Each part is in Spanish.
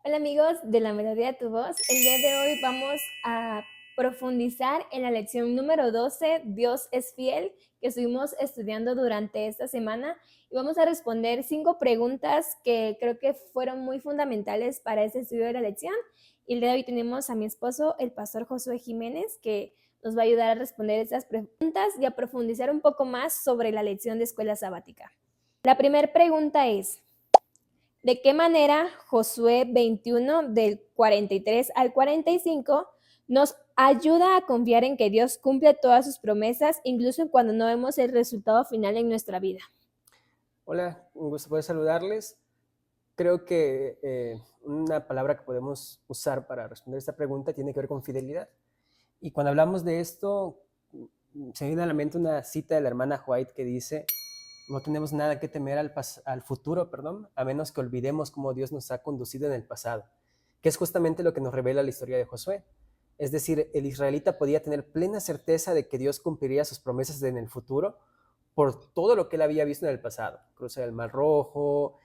Hola amigos de la Melodía de tu Voz. El día de hoy vamos a profundizar en la lección número 12, Dios es fiel, que estuvimos estudiando durante esta semana y vamos a responder 5 preguntas que creo que fueron muy fundamentales para este estudio de la lección. Y el día de hoy tenemos a mi esposo, el pastor Josué Jiménez, que nos va a ayudar a responder estas preguntas y a profundizar un poco más sobre la lección de escuela sabática. La primera pregunta es: ¿de qué manera Josué 21 del 43 al 45 nos ayuda a confiar en que Dios cumple todas sus promesas, incluso cuando no vemos el resultado final en nuestra vida? Hola, un gusto poder saludarles. Creo que una palabra que podemos usar para responder esta pregunta tiene que ver con fidelidad. Y cuando hablamos de esto, se me viene a la mente una cita de la hermana White que dice: no tenemos nada que temer al futuro, a menos que olvidemos cómo Dios nos ha conducido en el pasado, que es justamente lo que nos revela la historia de Josué. Es decir, el israelita podía tener plena certeza de que Dios cumpliría sus promesas en el futuro por todo lo que él había visto en el pasado: cruzar el Mar Rojo,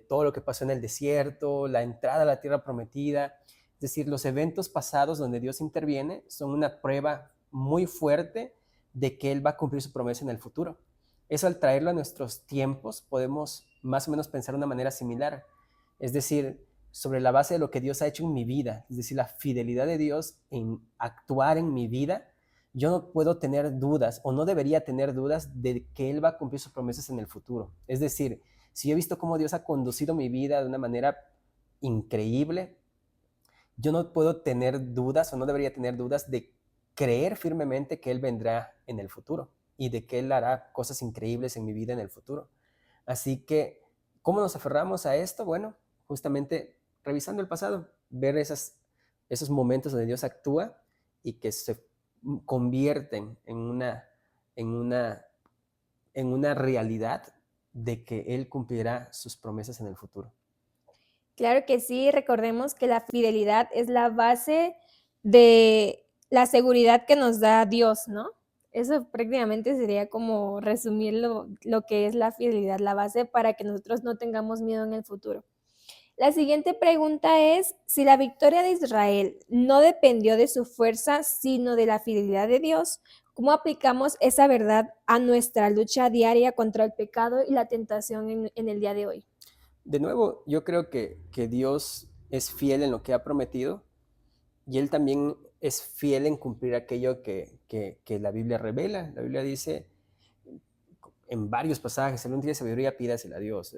todo lo que pasó en el desierto, la entrada a la tierra prometida. Es decir, los eventos pasados donde Dios interviene son una prueba muy fuerte de que Él va a cumplir su promesa en el futuro. Eso, al traerlo a nuestros tiempos, podemos más o menos pensar de una manera similar. Es decir, sobre la base de lo que Dios ha hecho en mi vida, es decir, la fidelidad de Dios en actuar en mi vida, yo no puedo tener dudas o no debería tener dudas de que Él va a cumplir sus promesas en el futuro. Es decir, si yo he visto cómo Dios ha conducido mi vida de una manera increíble, yo no puedo tener dudas o no debería tener dudas de creer firmemente que Él vendrá en el futuro y de que Él hará cosas increíbles en mi vida en el futuro. Así que, ¿cómo nos aferramos a esto? Bueno, justamente revisando el pasado, ver esos momentos donde Dios actúa y que se convierten en una, en una realidad de que Él cumplirá sus promesas en el futuro. Claro que sí, recordemos que la fidelidad es la base de la seguridad que nos da Dios, ¿no? Eso prácticamente sería como resumir lo que es la fidelidad, la base para que nosotros no tengamos miedo en el futuro. La siguiente pregunta es: si la victoria de Israel no dependió de su fuerza, sino de la fidelidad de Dios, ¿cómo aplicamos esa verdad a nuestra lucha diaria contra el pecado y la tentación en el día de hoy? De nuevo, yo creo que Dios es fiel en lo que ha prometido y Él también es fiel en cumplir aquello que la Biblia revela. La Biblia dice en varios pasajes: si algún tiene sabiduría, pídasela a Dios.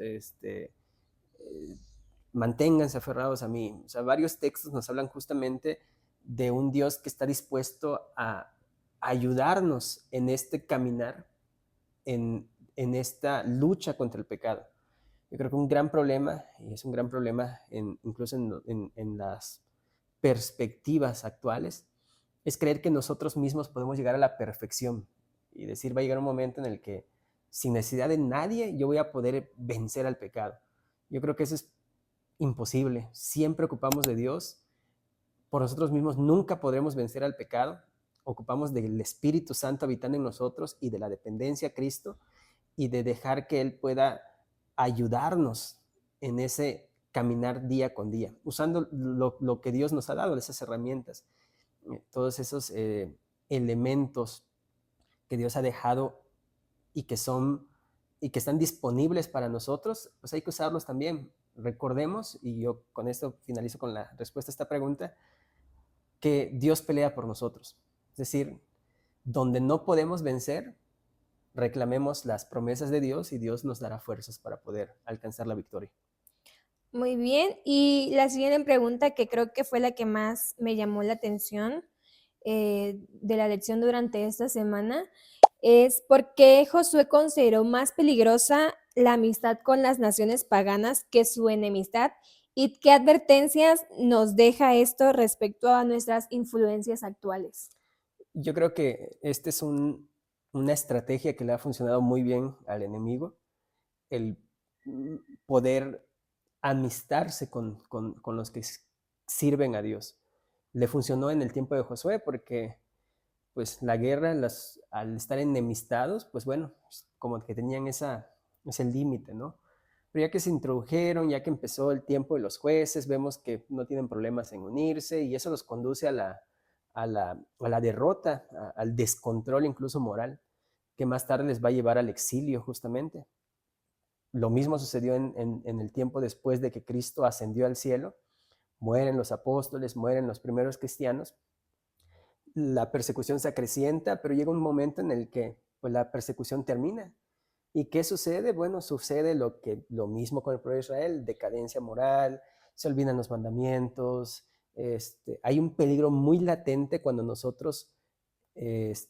Manténganse aferrados a mí. O sea, varios textos nos hablan justamente de un Dios que está dispuesto a ayudarnos en este caminar, en esta lucha contra el pecado. Yo creo que un gran problema, y es un gran problema incluso en las perspectivas actuales, es creer que nosotros mismos podemos llegar a la perfección y decir: va a llegar un momento en el que sin necesidad de nadie yo voy a poder vencer al pecado. Yo creo que eso es imposible. Siempre ocupamos de Dios. Por nosotros mismos nunca podremos vencer al pecado. Ocupamos del Espíritu Santo habitando en nosotros y de la dependencia a Cristo y de dejar que Él pueda ayudarnos en ese caminar día con día, usando lo que Dios nos ha dado, esas herramientas, todos esos elementos que Dios ha dejado y que son y que están disponibles para nosotros, pues hay que usarlos también. Recordemos, y yo con esto finalizo con la respuesta a esta pregunta, que Dios pelea por nosotros. Es decir, donde no podemos vencer, reclamemos las promesas de Dios y Dios nos dará fuerzas para poder alcanzar la victoria. Muy bien, y la siguiente pregunta, que creo que fue la que más me llamó la atención, de la lección durante esta semana, es: ¿por qué Josué consideró más peligrosa la amistad con las naciones paganas que su enemistad? ¿Y qué advertencias nos deja esto respecto a nuestras influencias actuales? Yo creo que esta es una estrategia que le ha funcionado muy bien al enemigo, el poder amistarse con los que sirven a Dios. Le funcionó en el tiempo de Josué porque pues la guerra, al estar enemistados, pues bueno, como que tenían ese límite, ¿no? Pero ya que se introdujeron, ya que empezó el tiempo de los jueces, vemos que no tienen problemas en unirse y eso los conduce a la derrota, al descontrol incluso moral, que más tarde les va a llevar al exilio justamente. Lo mismo sucedió en el tiempo después de que Cristo ascendió al cielo. Mueren los apóstoles, mueren los primeros cristianos, la persecución se acrecienta, pero llega un momento en el que pues, la persecución termina. ¿Y qué sucede? Bueno, sucede lo mismo con el pueblo de Israel, decadencia moral, se olvidan los mandamientos, hay un peligro muy latente cuando nosotros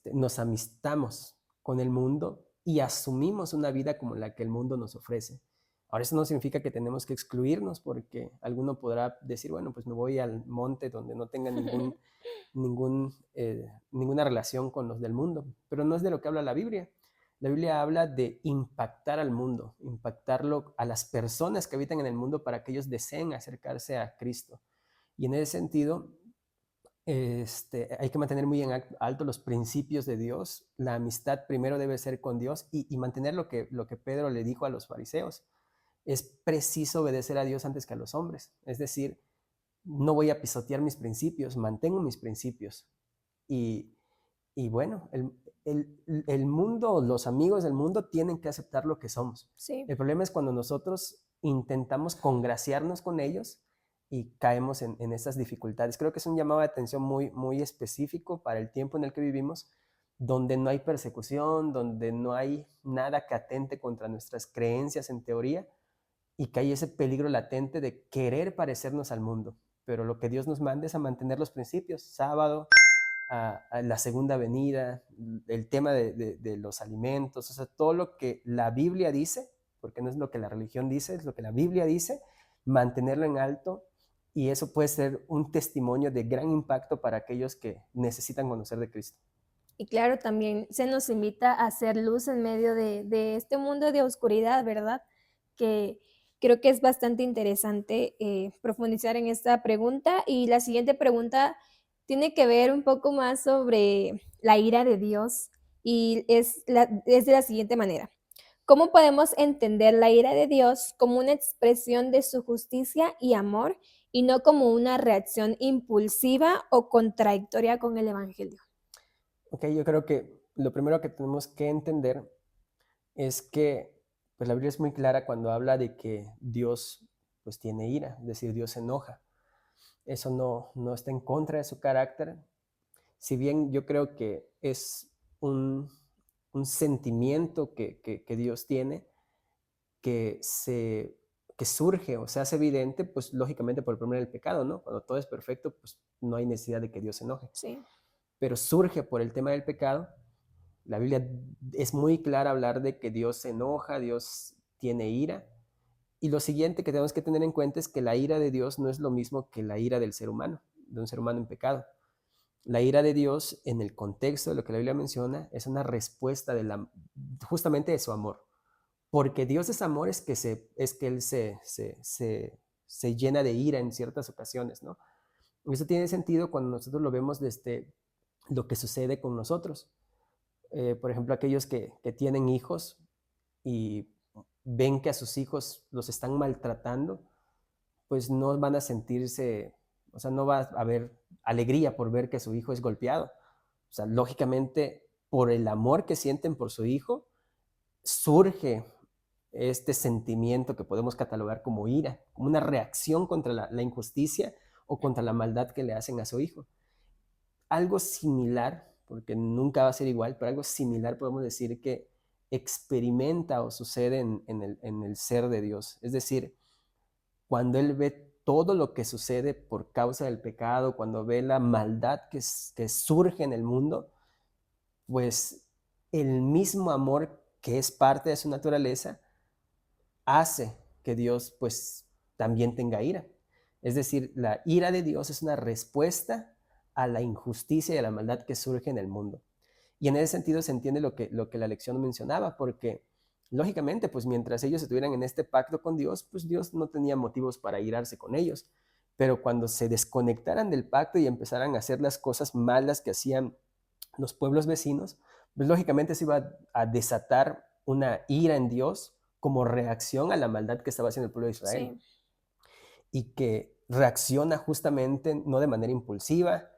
nos amistamos con el mundo y asumimos una vida como la que el mundo nos ofrece. Ahora, eso no significa que tenemos que excluirnos, porque alguno podrá decir, bueno, pues me voy al monte donde no tenga ninguna relación con los del mundo, pero no es de lo que habla la Biblia. La Biblia habla de impactar al mundo, impactarlo a las personas que habitan en el mundo para que ellos deseen acercarse a Cristo. Y en ese sentido, hay que mantener muy en alto los principios de Dios. La amistad primero debe ser con Dios y mantener lo que Pedro le dijo a los fariseos. Es preciso obedecer a Dios antes que a los hombres. Es decir, no voy a pisotear mis principios, mantengo mis principios. Y, y bueno, el mundo, los amigos del mundo tienen que aceptar lo que somos. Sí. El problema es cuando nosotros intentamos congraciarnos con ellos y caemos en esas dificultades. Creo que es un llamado de atención muy, muy específico para el tiempo en el que vivimos, donde no hay persecución, donde no hay nada que atente contra nuestras creencias en teoría y que hay ese peligro latente de querer parecernos al mundo. Pero lo que Dios nos manda es a mantener los principios, sábado, a la segunda venida, el tema de los alimentos, o sea, todo lo que la Biblia dice, porque no es lo que la religión dice, es lo que la Biblia dice, mantenerlo en alto, y eso puede ser un testimonio de gran impacto para aquellos que necesitan conocer de Cristo. Y claro, también se nos invita a hacer luz en medio de este mundo de oscuridad, ¿verdad? Que creo que es bastante interesante profundizar en esta pregunta. Y la siguiente pregunta tiene que ver un poco más sobre la ira de Dios y es de la siguiente manera. ¿Cómo podemos entender la ira de Dios como una expresión de su justicia y amor y no como una reacción impulsiva o contradictoria con el Evangelio? Ok, yo creo que lo primero que tenemos que entender es que pues, la Biblia es muy clara cuando habla de que Dios pues tiene ira, es decir, Dios se enoja. Eso no está en contra de su carácter. Si bien yo creo que es un sentimiento que Dios tiene, que, se, que surge o se hace evidente, pues lógicamente por el problema del pecado, ¿no? Cuando todo es perfecto, pues no hay necesidad de que Dios se enoje. Sí. Pero surge por el tema del pecado. La Biblia es muy clara hablar de que Dios se enoja, Dios tiene ira. Y lo siguiente que tenemos que tener en cuenta es que la ira de Dios no es lo mismo que la ira del ser humano, de un ser humano en pecado. La ira de Dios, en el contexto de lo que la Biblia menciona, es una respuesta justamente de su amor. Porque Dios es amor, es que Él se llena de ira en ciertas ocasiones, ¿no? Eso tiene sentido cuando nosotros lo vemos desde lo que sucede con nosotros. Por ejemplo, aquellos que tienen hijos y ven que a sus hijos los están maltratando, pues no van a sentirse, o sea, no va a haber alegría por ver que su hijo es golpeado. O sea, lógicamente, por el amor que sienten por su hijo, surge este sentimiento que podemos catalogar como ira, como una reacción contra la injusticia o contra la maldad que le hacen a su hijo. Algo similar, porque nunca va a ser igual, pero algo similar podemos decir que experimenta o sucede en el ser de Dios. Es decir, cuando Él ve todo lo que sucede por causa del pecado, cuando ve la maldad que surge en el mundo, pues el mismo amor que es parte de su naturaleza hace que Dios pues también tenga ira. Es decir, la ira de Dios es una respuesta a la injusticia y a la maldad que surge en el mundo. Y en ese sentido se entiende lo que la lección mencionaba, porque lógicamente, pues mientras ellos estuvieran en este pacto con Dios, pues Dios no tenía motivos para irarse con ellos. Pero cuando se desconectaran del pacto y empezaran a hacer las cosas malas que hacían los pueblos vecinos, pues lógicamente se iba a desatar una ira en Dios como reacción a la maldad que estaba haciendo el pueblo de Israel, Sí. y que reacciona justamente no de manera impulsiva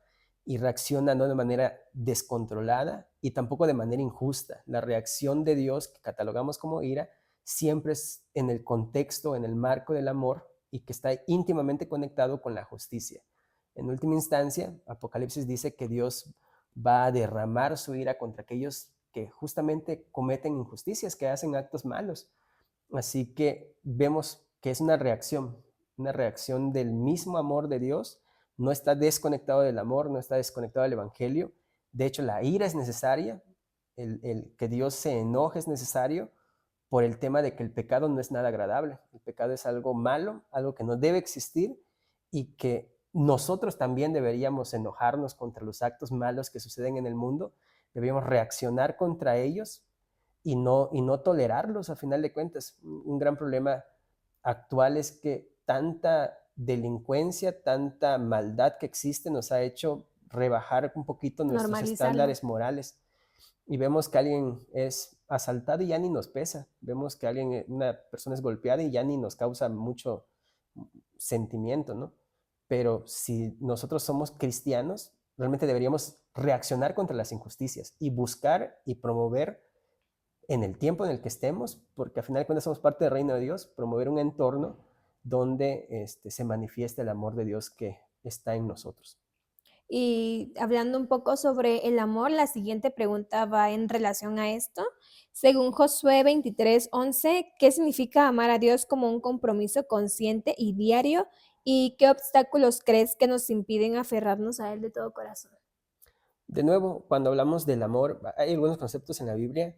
y reacciona no de manera descontrolada y tampoco de manera injusta. La reacción de Dios, que catalogamos como ira, siempre es en el contexto, en el marco del amor, y que está íntimamente conectado con la justicia. En última instancia, Apocalipsis dice que Dios va a derramar su ira contra aquellos que justamente cometen injusticias, que hacen actos malos. Así que vemos que es una reacción del mismo amor de Dios. No está desconectado del amor, no está desconectado del Evangelio. De hecho, la ira es necesaria, el que Dios se enoje es necesario por el tema de que el pecado no es nada agradable. El pecado es algo malo, algo que no debe existir, y que nosotros también deberíamos enojarnos contra los actos malos que suceden en el mundo, deberíamos reaccionar contra ellos y no tolerarlos a final de cuentas. Un gran problema actual es que tanta delincuencia, tanta maldad que existe nos ha hecho rebajar un poquito nuestros Normalizarlo. estándares morales, y vemos que alguien es asaltado y ya ni nos pesa. Vemos que una persona es golpeada y ya ni nos causa mucho sentimiento, ¿no? Pero si nosotros somos cristianos, realmente deberíamos reaccionar contra las injusticias y buscar y promover en el tiempo en el que estemos, porque al final de cuentas somos parte del reino de Dios, promover un entorno donde se manifieste el amor de Dios que está en nosotros. Y hablando un poco sobre el amor, la siguiente pregunta va en relación a esto. Según Josué 23:11, ¿qué significa amar a Dios como un compromiso consciente y diario? ¿Y qué obstáculos crees que nos impiden aferrarnos a Él de todo corazón? De nuevo, cuando hablamos del amor, hay algunos conceptos en la Biblia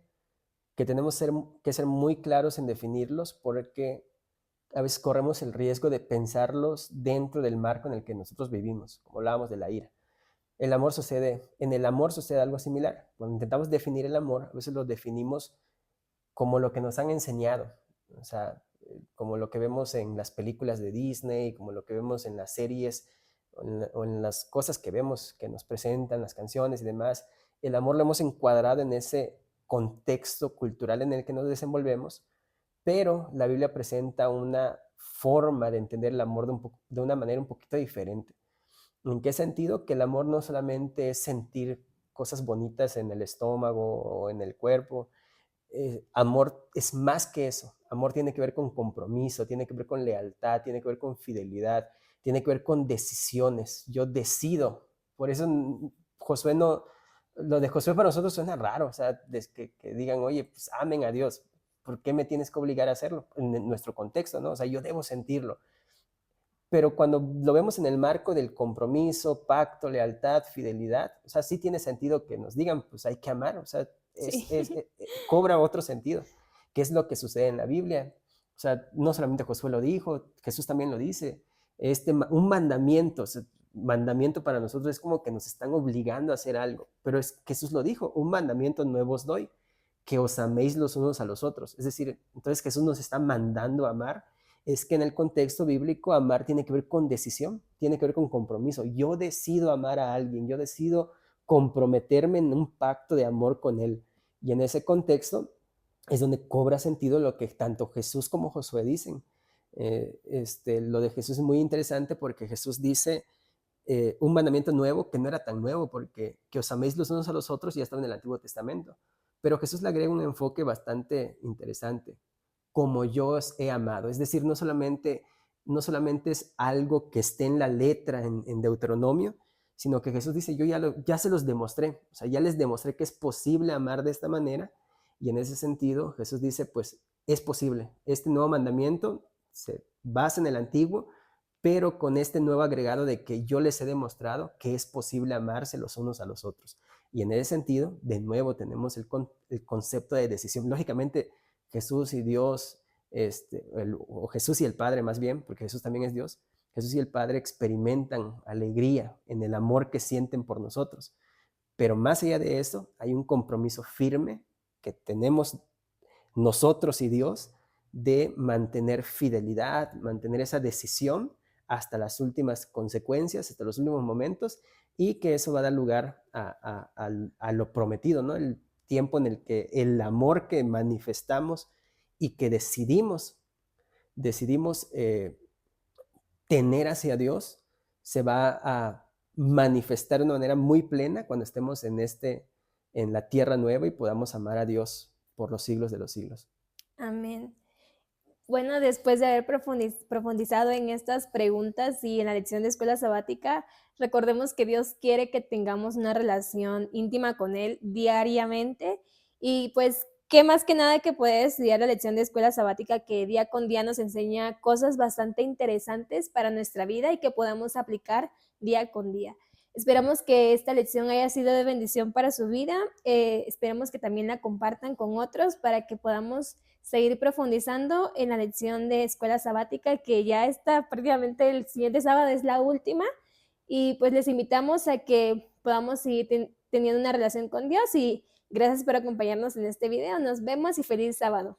que tenemos que ser muy claros en definirlos, porque a veces corremos el riesgo de pensarlos dentro del marco en el que nosotros vivimos, como hablábamos de la ira. En el amor sucede algo similar. Cuando intentamos definir el amor, a veces lo definimos como lo que nos han enseñado, o sea, como lo que vemos en las películas de Disney, como lo que vemos en las series o en las cosas que vemos que nos presentan, las canciones y demás. El amor lo hemos encuadrado en ese contexto cultural en el que nos desenvolvemos, pero la Biblia presenta una forma de entender el amor de una manera un poquito diferente. ¿En qué sentido? Que el amor no solamente es sentir cosas bonitas en el estómago o en el cuerpo. Amor es más que eso. Amor tiene que ver con compromiso, tiene que ver con lealtad, tiene que ver con fidelidad, tiene que ver con decisiones. Yo decido. Por eso Josué no, lo de Josué para nosotros suena raro, o sea, que digan, oye, pues amen a Dios. ¿Por qué me tienes que obligar a hacerlo? En nuestro contexto, ¿no? O sea, yo debo sentirlo. Pero cuando lo vemos en el marco del compromiso, pacto, lealtad, fidelidad, o sea, sí tiene sentido que nos digan, pues hay que amar, o sea, Sí. cobra otro sentido, que es lo que sucede en la Biblia. O sea, no solamente Josué lo dijo, Jesús también lo dice. Un mandamiento, o sea, mandamiento para nosotros es como que nos están obligando a hacer algo, pero Jesús lo dijo, un mandamiento nuevo os doy, que os améis los unos a los otros. Es decir, entonces Jesús nos está mandando a amar. Es que en el contexto bíblico amar tiene que ver con decisión, tiene que ver con compromiso. Yo decido amar a alguien, yo decido comprometerme en un pacto de amor con él. Y en ese contexto es donde cobra sentido lo que tanto Jesús como Josué dicen. Lo de Jesús es muy interesante porque Jesús dice un mandamiento nuevo que no era tan nuevo, porque que os améis los unos a los otros ya estaba en el Antiguo Testamento. Pero Jesús le agrega un enfoque bastante interesante, como yo os he amado. Es decir, no solamente es algo que esté en la letra en Deuteronomio, sino que Jesús dice, yo ya se los demostré, o sea, ya les demostré que es posible amar de esta manera, y en ese sentido Jesús dice, pues es posible. Este nuevo mandamiento se basa en el antiguo, pero con este nuevo agregado de que yo les he demostrado que es posible amarse los unos a los otros. Y en ese sentido, de nuevo, tenemos el concepto de decisión. Lógicamente, Jesús y Dios, o Jesús y el Padre más bien, porque Jesús también es Dios, Jesús y el Padre experimentan alegría en el amor que sienten por nosotros. Pero más allá de eso, hay un compromiso firme que tenemos nosotros y Dios de mantener fidelidad, mantener esa decisión hasta las últimas consecuencias, hasta los últimos momentos, y que eso va a dar lugar a lo prometido, ¿no? El tiempo en el que el amor que manifestamos y que decidimos tener hacia Dios, se va a manifestar de una manera muy plena cuando estemos en la tierra nueva y podamos amar a Dios por los siglos de los siglos. Amén. Bueno, después de haber profundizado en estas preguntas y en la lección de escuela sabática, recordemos que Dios quiere que tengamos una relación íntima con Él diariamente y pues qué más que nada que poder estudiar la lección de escuela sabática que día con día nos enseña cosas bastante interesantes para nuestra vida y que podamos aplicar día con día. Esperamos que esta lección haya sido de bendición para su vida. Esperamos que también la compartan con otros para que podamos seguir profundizando en la lección de escuela sabática, que ya está prácticamente el siguiente sábado, es la última. Y pues les invitamos a que podamos seguir teniendo una relación con Dios y gracias por acompañarnos en este video. Nos vemos y feliz sábado.